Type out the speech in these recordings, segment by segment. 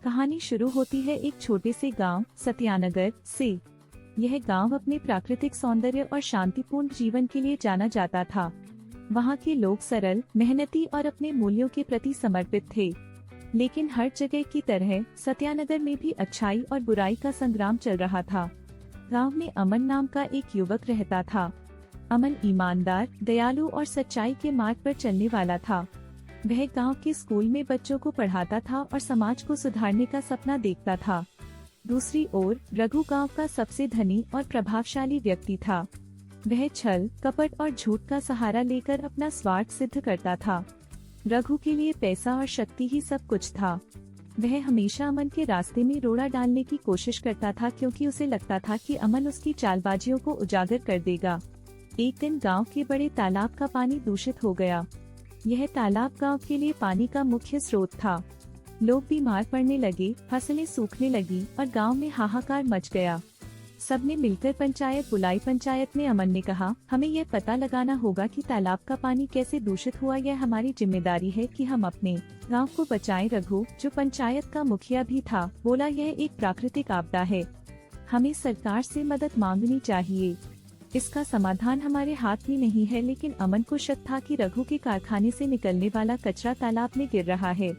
कहानी शुरू होती है एक छोटे से गांव सत्यानगर से। यह गांव अपने प्राकृतिक सौंदर्य और शांतिपूर्ण जीवन के लिए जाना जाता था। वहां के लोग सरल, मेहनती और अपने मूल्यों के प्रति समर्पित थे। लेकिन हर जगह की तरह सत्यानगर में भी अच्छाई और बुराई का संग्राम चल रहा था। गांव में अमन नाम का एक युवक रहता था। अमन ईमानदार, दयालु और सच्चाई के मार्ग पर चलने वाला था। वह गांव के स्कूल में बच्चों को पढ़ाता था और समाज को सुधारने का सपना देखता था। दूसरी ओर रघु गांव का सबसे धनी और प्रभावशाली व्यक्ति था। वह छल, कपट और झूठ का सहारा लेकर अपना स्वार्थ सिद्ध करता था। रघु के लिए पैसा और शक्ति ही सब कुछ था। वह हमेशा अमन के रास्ते में रोड़ा डालने की कोशिश करता था, क्योंकि उसे लगता था कि अमन उसकी चालबाजियों को उजागर कर देगा। एक दिन गांव के बड़े तालाब का पानी दूषित हो गया। यह तालाब गांव के लिए पानी का मुख्य स्रोत था। लोग बीमार पड़ने लगे, फसलें सूखने लगी और गांव में हाहाकार मच गया। सबने मिलकर पंचायत बुलाई। पंचायत में अमन ने कहा, हमें यह पता लगाना होगा कि तालाब का पानी कैसे दूषित हुआ। यह हमारी जिम्मेदारी है कि हम अपने गांव को बचाएं। रघु, जो पंचायत का मुखिया भी था, बोला, यह एक प्राकृतिक आपदा है। हमें सरकार से मदद मांगनी चाहिए। इसका समाधान हमारे हाथ में नहीं है। लेकिन अमन को शक था कि रघु के कारखाने से निकलने वाला कचरा तालाब में गिर रहा है।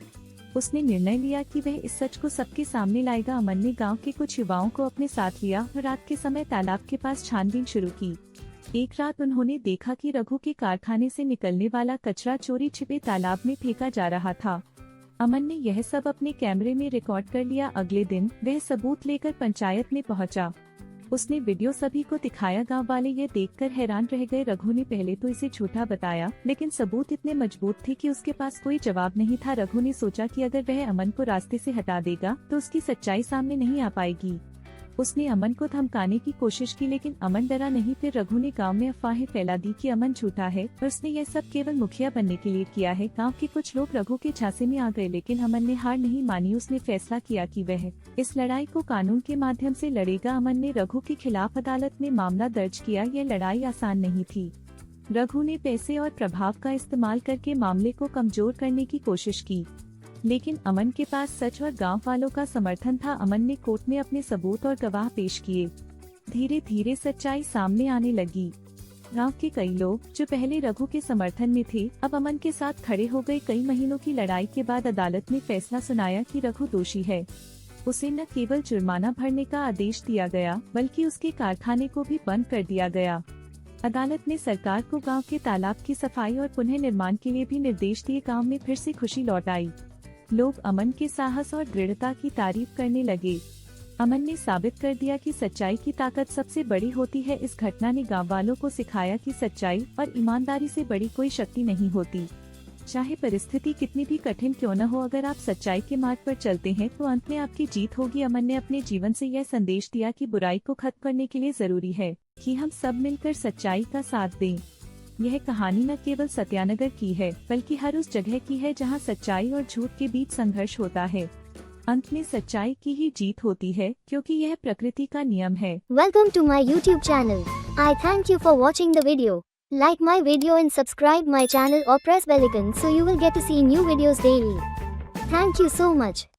उसने निर्णय लिया कि वह इस सच को सबके सामने लाएगा। अमन ने गांव के कुछ युवाओं को अपने साथ लिया और रात के समय तालाब के पास छानबीन शुरू की। एक रात उन्होंने देखा कि रघु के कारखाने से निकलने वाला कचरा चोरी छिपे तालाब में फेंका जा रहा था। अमन ने यह सब अपने कैमरे में रिकॉर्ड कर लिया। अगले दिन वह सबूत लेकर पंचायत में पहुंचा। उसने वीडियो सभी को दिखाया। गांव वाले यह देखकर हैरान रह गए। रघु ने पहले तो इसे झूठा बताया, लेकिन सबूत इतने मजबूत थे कि उसके पास कोई जवाब नहीं था। रघु ने सोचा कि अगर वह अमन को रास्ते से हटा देगा तो उसकी सच्चाई सामने नहीं आ पाएगी। उसने अमन को धमकाने की कोशिश की, लेकिन अमन डरा नहीं। फिर रघु ने गांव में अफवाहें फैला दी कि अमन झूठा है और उसने यह सब केवल मुखिया बनने के लिए किया है। गांव के कुछ लोग रघु के झांसे में आ गए, लेकिन अमन ने हार नहीं मानी। उसने फैसला किया कि वह इस लड़ाई को कानून के माध्यम से लड़ेगा। अमन ने रघु के खिलाफ अदालत में मामला दर्ज किया। यह लड़ाई आसान नहीं थी। रघु ने पैसे और प्रभाव का इस्तेमाल करके मामले को कमजोर करने की कोशिश की, लेकिन अमन के पास सच और गांव वालों का समर्थन था। अमन ने कोर्ट में अपने सबूत और गवाह पेश किए। धीरे धीरे सच्चाई सामने आने लगी। गांव के कई लोग जो पहले रघु के समर्थन में थे, अब अमन के साथ खड़े हो गए। कई महीनों की लड़ाई के बाद अदालत ने फैसला सुनाया कि रघु दोषी है। उसे न केवल जुर्माना भरने का आदेश दिया गया, बल्कि उसके कारखाने को भी बंद कर दिया गया। अदालत ने सरकार को गांव के तालाब की सफाई और पुनः निर्माण के लिए भी निर्देश दिए। गांव में फिर से खुशी लौट आई। लोग अमन के साहस और दृढ़ता की तारीफ करने लगे। अमन ने साबित कर दिया कि सच्चाई की ताकत सबसे बड़ी होती है। इस घटना ने गांव वालों को सिखाया कि सच्चाई और ईमानदारी से बड़ी कोई शक्ति नहीं होती। चाहे परिस्थिति कितनी भी कठिन क्यों न हो, अगर आप सच्चाई के मार्ग पर चलते हैं तो अंत में आपकी जीत होगी। अमन ने अपने जीवन से यह संदेश दिया कि बुराई को खत्म करने के लिए जरूरी है कि हम सब मिलकर सच्चाई का साथ दें। यह कहानी न केवल सत्यानगर की है, बल्कि हर उस जगह की है जहां सच्चाई और झूठ के बीच संघर्ष होता है। अंत में सच्चाई की ही जीत होती है, क्योंकि यह प्रकृति का नियम है। Welcome to my YouTube channel. I thank you for watching the video. Like my video and subscribe my channel or press bell icon so you will get to see new videos daily. Thank you so much.